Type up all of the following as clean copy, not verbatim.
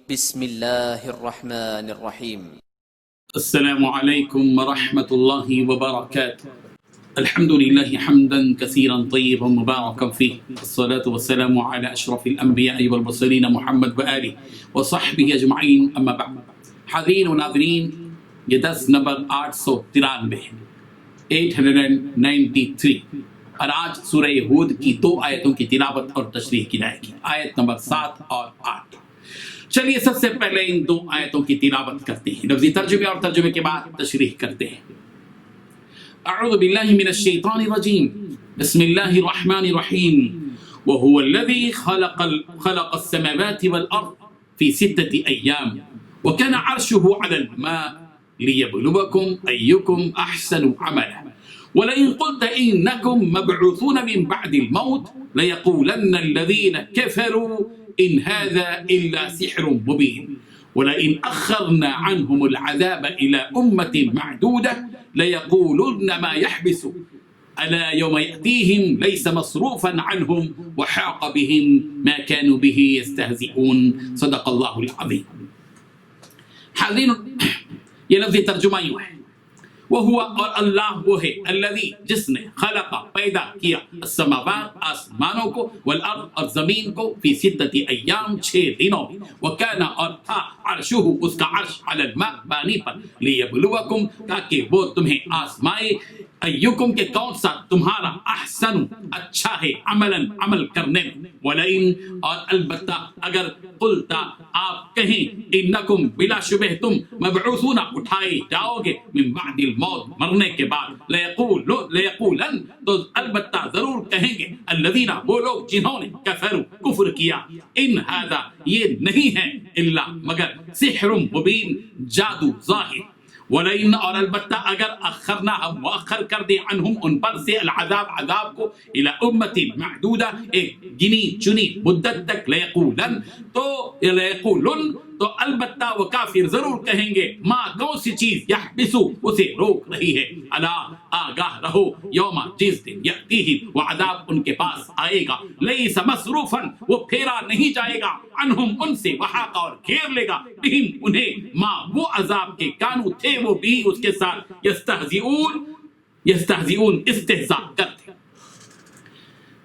بسم الله الرحمن الرحيم. السلام عليكم ورحمة الله وبركاته. الحمد لله حمدا كثيرا طيبا مباركا فيه، الصلاة والسلام على أشرف الأنبياء والمرسلين محمد وآله وصحبه أجمعين، أما بعد. حاضرین و ناظرین، یہ درس نمبر 893 ہے، 893، اور آج سورہ ہود کی 2 آیتوں کی تلاوت اور تشریح کی جائے گی، آیت نمبر 7 اور 8۔ چلیے سب سے پہلے ان 2 آیتوں کی تلاوت کرتے ہیں، لفظی ترجمے اور ترجمے کے بعد تشریح کرتے ہیں۔ اعوذ باللہ من الشیطان الرجیم، بسم اللہ الرحمن الرحیم۔ وهو الذي خلق السماوات والأرض في 6 أيام وكان عرشه على الماء ليبلوكم أيكم أحسن عملا ولئن قلت إنكم مبعوثون من بعد الموت ليقولن الذين كفروا إن هذا إلا سحر مبين ولئن أخرنا عنهم العذاب إلى أمة معدودة ليقولن ما يحبس ألا يوم يأتيهم ليس مصروفا عنهم وحاق بهم ما كانوا به يستهزئون۔ صدق اللہ العظیم۔ حاضرین، یہ لفظ ترجمہ یوں ہے، وہ اور اللہ وہ ہے الذی جس نے خلق پیدا کیا السماوات آسمانوں کو والارض اور زمین کو فی 6 ایام 6 دنوں میں، وکان اور تھا عرشہ اس کا عرش علی الماء پانی پر، لیبلوکم تاکہ وہ تمہیں آزمائے، ایکم کے کون سا تمہارا احسن اچھا ہے عملا عمل کرنے میں، ولئن اور البتہ اگر قلتا آپ کہیں انکم بلا شبہ تم مبعوثون اٹھائے جاؤ گے من بعد الموت مرنے کے بعد، لیقولن تو البتہ ضرور کہیں گے الذین وہ لوگ جنہوں نے کفروا کفر کیا، ان ھذا یہ نہیں ہے الا مگر سحر مبین جادو ظاہر، وَلَئِنْ اور البتہ اگر اخرنا ہم مؤخر کر دیں عنہم ان پر سے العذاب عذاب کو الى امت معدودہ ایک گنی چنی مدت تک، لیقولن تو البتہ وہ کافر ضرور کہیں گے ما کون سی چیز یحبسو اسے روک رہی ہے، الا آگاہ رہو یوم جس دن یأتیہم وہ عذاب ان کے پاس آئے گا، لیس مصروفا وہ پھیرا نہیں جائے گا، عنہم ان سے وحاق اور گھیر لے گا، بہم انہیں ما وہ عذاب کے کانو تھے وہ بھی اس کے ساتھ یستہزئون استہزاء کرتے۔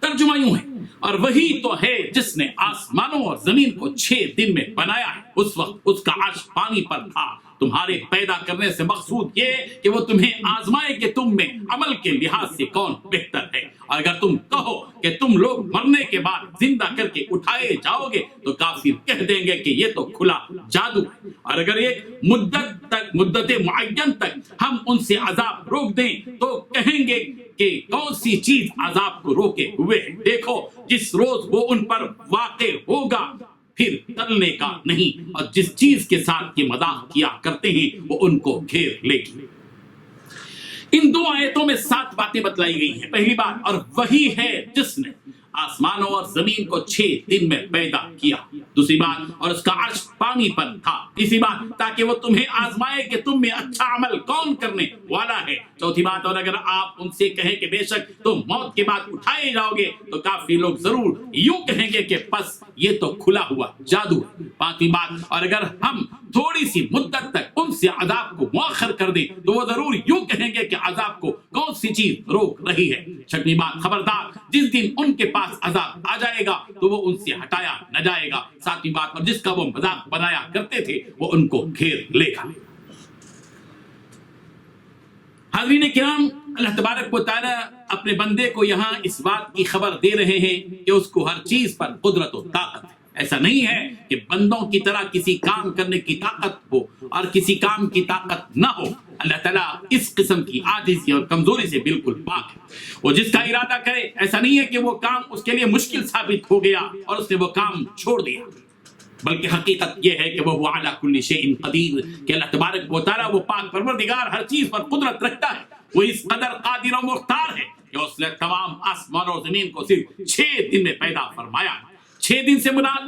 ترجمہ یوں ہے، اور وہی تو ہے جس نے آسمانوں اور زمین کو 6 دن میں بنایا ہے، اس وقت اس کا عرش پانی پر تھا۔ تمہارے پیدا کرنے سے مقصود یہ کہ وہ تمہیں آزمائے کہ تم میں عمل کے لحاظ سے کون بہتر ہے، اور اگر تم کہو کہ تم لوگ مرنے کے بعد زندہ کر کے اٹھائے جاؤ گے تو کافر کہہ دیں گے کہ یہ تو کھلا جادو ہے، اور اگر ایک مدت معین تک ہم ان سے عذاب روک دیں تو کہیں گے کہ کون سی چیز عذاب کو روکے ہوئے ہے، دیکھو جس روز وہ ان پر واقع ہوگا پھر ٹلنے کا نہیں، اور جس چیز کے ساتھ یہ مذاق کیا کرتے ہیں وہ ان کو گھیر لے گی۔ ان 2 آیتوں میں 7 باتیں بتلائی گئی ہیں۔ پہلی بات، اور وہی ہے جس نے آسمانوں اور زمین کو 6 دن میں پیدا کیا۔ دوسری بات، اور اس کا عرش پانی پر تھا۔ تیسری بات، تاکہ وہ تمہیں آزمائے کہ تم میں اچھا عمل کون کرنے والا ہے۔ چوتھی بات، اور اگر آپ ان سے کہیں کہ بے شک تم موت کے بعد اٹھائے جاؤ گے تو کافی لوگ ضرور یوں کہیں گے کہ پس یہ تو کھلا ہوا جادو ہے۔ پانچویں بات، اور اگر ہم تھوڑی سی مدت تک ان سے عذاب کو مؤخر کر دیں تو وہ ضرور یوں کہیں گے کہ عذاب کو کون سی چیز روک رہی ہے۔ چھٹویں بات، خبردار جس دن ان کے پاس عذاب آ جائے گا تو وہ ان سے ہٹایا نہ جائے گا۔ ساتویں بات، اور جس کا وہ مذاق بنایا کرتے تھے وہ ان کو گھیر لے گا۔ حاضرین کرام، اللہ تبارک و تعالی اپنے بندے کو یہاں اس بات کی خبر دے رہے ہیں کہ اس کو ہر چیز پر قدرت و طاقت ہے۔ ایسا نہیں ہے کہ بندوں کی طرح کسی کام کرنے کی طاقت ہو اور کسی کام کی طاقت نہ ہو۔ اللہ تعالیٰ اس قسم کی عاجزی اور کمزوری سے بالکل پاک ہے۔ وہ جس کا ارادہ کرے، ایسا نہیں ہے کہ وہ کام اس کے لیے مشکل ثابت ہو گیا اور اس نے وہ کام چھوڑ دیا، بلکہ حقیقت یہ ہے کہ وہ علی کل شیء قدیر، کہ اللہ تبارک و تعالیٰ وہ پاک پروردگار ہر چیز پر قدرت رکھتا ہے، وہ اس قدر قادر و مختار ہے کہ اس نے تمام آسمان اور زمین کو صرف 6 دن میں پیدا فرمایا۔ 6 دن سے مراد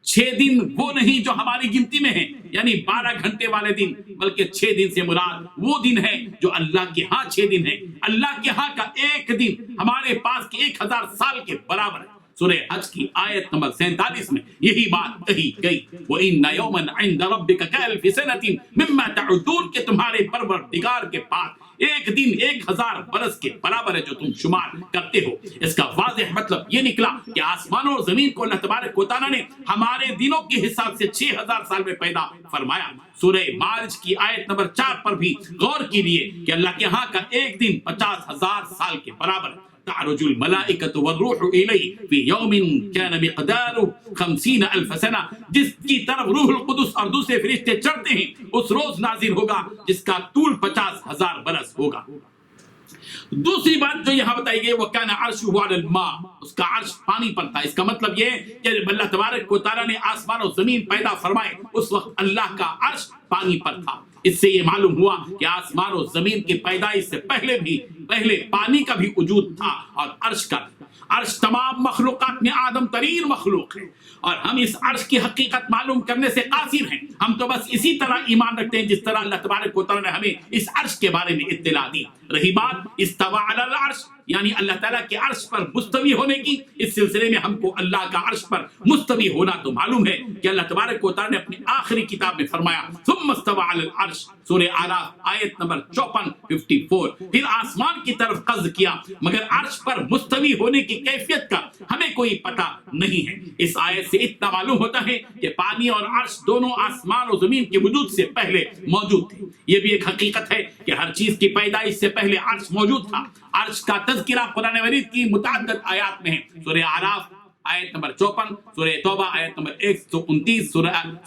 6 دن وہ نہیں جو ہماری گنتی میں ہیں، یعنی 12 گھنٹے والے دن، بلکہ 6 دن سے مراد وہ دن ہے جو اللہ کے ہاں 6 دن ہے۔ اللہ کے ہاں کا ایک دن ہمارے پاس کے 1000 سال کے برابر ہے۔ سورہ حج کی آیت نمبر 47 میں یہی بات کہی گئی وَإِنَّ يَوْمًا عِنْدَ رَبِّكَ كَأَلْفِ سَنَةٍ مِمَّا تَعُدُّونَ کہ تمہارے پروردگار کے پاس ایک دن 1000 برس کے برابر ہے جو تم شمار کرتے ہو۔ اس کا واضح مطلب یہ نکلا کہ آسمانوں اور زمین کو اللہ تبارک و تعالیٰ نے ہمارے دنوں کے حساب سے 6000 سال میں پیدا فرمایا۔ سورہ معارج کی آیت نمبر 4 پر بھی غور کیجیے کہ اللہ کے ہاں کا ایک دن 50,000 سال کے برابر ہے۔ تعرج الملائکۃ والروح الیہ فی یوم کان مقدارہ 50,000 سنہ، جس کی طرف روح القدس اور دوسرے فرشتے چڑھتے ہیں اس روز نازل ہوگا جس کا طول 50,000 برس ہوگا۔ دوسری بات جو یہاں بتائی گئی وہ کان عرشہ علی الماء، اس کا عرش پانی پر تھا۔ اس کا مطلب یہ کہ جب اللہ تبارک و تعالیٰ نے آسمان و زمین پیدا فرمائے اس وقت اللہ کا عرش پانی پر تھا۔ اس سے یہ معلوم ہوا کہ آسمان و زمین کی پیدائش سے پہلے پانی کا بھی وجود تھا اور عرش کا۔ عرش تمام مخلوقات میں اعظم ترین مخلوق ہے اور ہم اس عرش کی حقیقت معلوم کرنے سے قاصر ہیں۔ ہم تو بس اسی طرح ایمان رکھتے ہیں جس طرح اللہ تبارک و تعالیٰ نے ہمیں اس عرش کے بارے میں اطلاع دی۔ رہی بات استوى علی العرش یعنی اللہ تعالیٰ کے عرش پر مستوی ہونے کی، اس سلسلے میں ہم کو اللہ کا عرش پر مستوی ہونا تو معلوم ہے کہ اللہ تبارک و تعالیٰ نے اپنی آخری کتاب میں فرمایا ثم استوى علی العرش، سورہ اعراف آیت نمبر 54 پھر آسمان کی طرف قصد کیا، مگر عرش پر مستوی ہونے کی کیفیت کا ہمیں کوئی پتہ نہیں ہے۔ اس آیت سے اتنا معلوم ہوتا ہے کہ پانی اور عرش دونوں آسمان و زمین کے وجود سے پہلے موجود تھے۔ یہ بھی ایک حقیقت ہے کہ ہر چیز کی پیدائش سے پہلے عرش موجود تھا۔ عرش کا تذکرہ قرآن مجید کی متعدد آیات میں ہے۔ سورہ اعراف آیت نمبر 54، سورہ توبہ آیت نمبر 129،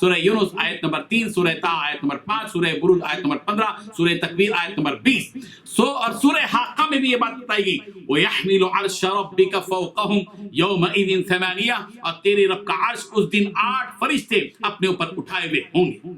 سورہ یونس آیت نمبر 3، سورہ طہ آیت نمبر 5، سورہ بروج آیت نمبر 15، سورہ تکویر آیت نمبر 20۔ اور سورہ حاقہ میں بھی یہ بات بتائی گئی وَيَحْمِلُ عَرْشَ رَبِّكَ فَوْقَهُمْ يَوْمَئِذٍ ثَمَانِيَةٌ، اور تیرے رب کا عرش اس دن 8 فرشتے اپنے اوپر اٹھائے ہوئے ہوں گے۔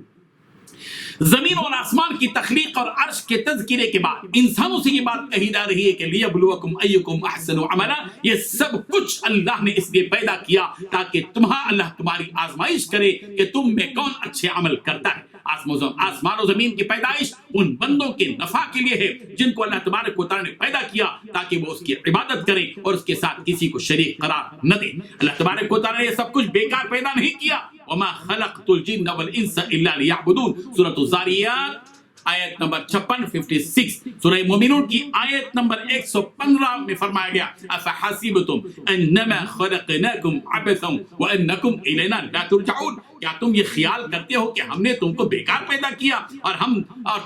زمین اور آسمان کی تخلیق اور عرش کے تذکرے کے بعد انسانوں سے یہ بات کہی جا رہی ہے کہ لیبلوکم ایکم احسن عملا، یہ سب کچھ اللہ نے اس لیے پیدا کیا تاکہ اللہ تمہاری آزمائش کرے کہ تم میں کون اچھے عمل کرتا ہے۔ آسمان و زمین کی پیدائش ان بندوں کے نفع کے لیے ہے جن کو اللہ تبارک و تعالیٰ نے پیدا کیا تاکہ وہ اس کی عبادت کریں اور اس کے ساتھ کسی کو شریک قرار نہ دیں۔ اللہ تبارک و تعالیٰ نے یہ سب کچھ بیکار پیدا نہیں کیا۔ وما خلقت الجن والانس الا ليعبدون، سورۃ الذاریات آیت نمبر 56 سورہ مومنون کی آیت نمبر 115 میں فرمایا گیا افحسبتم انما خلقناکم عبثا وانکم الینا لا ترجعون، کیا تم یہ خیال کرتے ہو کہ ہم نے تم کو بیکار پیدا کیا اور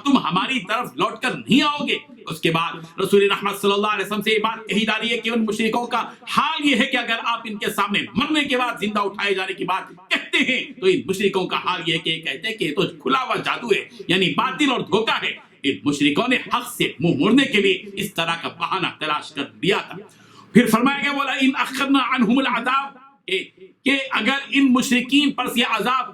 تم ہماری طرف لوٹ کر نہیں آؤ گے؟ اس کے بعد رسول رحمت صلی اللہ علیہ وسلم سے یہ بات کہی جا رہی ہے کہ ان مشرکوں کا حال یہ ہے کہ اگر آپ ان کے سامنے مرنے کے بعد زندہ اٹھائے جانے کی بات کہتے ہیں تو ان مشرکوں کا حال یہ ہے کہ کہتے ہیں کہ یہ تو کھلا ہوا جادو ہے، یعنی باطل اور دھوکہ ہے۔ ان مشرکوں نے حق سے منہ موڑنے کے لیے اس طرح کا بہانہ تلاش کر لیا تھا۔ پھر فرمایا گیا بولا ان اخرنا عنہم العذاب، کہ اگر ان مشرکین پر سے عذاب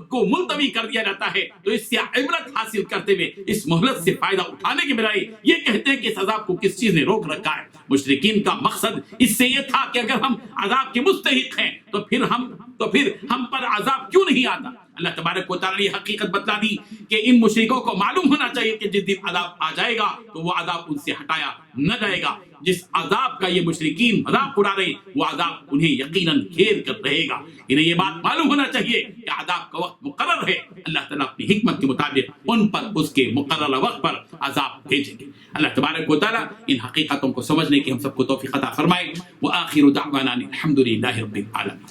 کو ملتوی کر دیا جاتا ہے تو اس سے عبرت حاصل کرتے ہوئے اس مہلت سے فائدہ اٹھانے کے بجائے یہ کہتے ہیں کہ اس عذاب کو کس چیز نے روک رکھا ہے۔ مشرکین کا مقصد اس سے یہ تھا کہ اگر ہم عذاب کے مستحق ہیں تو پھر ہم پر عذاب کیوں نہیں آتا۔ اللہ تبارک و تعالیٰ نے یہ حقیقت بتلا دی کہ ان مشرکوں کو معلوم ہونا چاہیے کہ جس دن عذاب آ جائے گا تو وہ عذاب ان سے ہٹایا نہ جائے گا۔ جس عذاب کا یہ مشرکین مذاق اڑا رہے وہ عذاب انہیں یقیناً گھیر کر رہے گا۔ انہیں یہ بات معلوم ہونا چاہیے کہ عذاب کا وقت مقرر ہے، اللہ تعالیٰ اپنی حکمت کے مطابق ان پر اس کے مقررہ وقت پر عذاب بھیجیں گے۔ اللہ تبارک و تعالیٰ ان حقیقتوں کو سمجھنے کی ہم سب کو توفیق عطا فرمائے۔ وآخر دعوانا الحمد للہ رب العالمین۔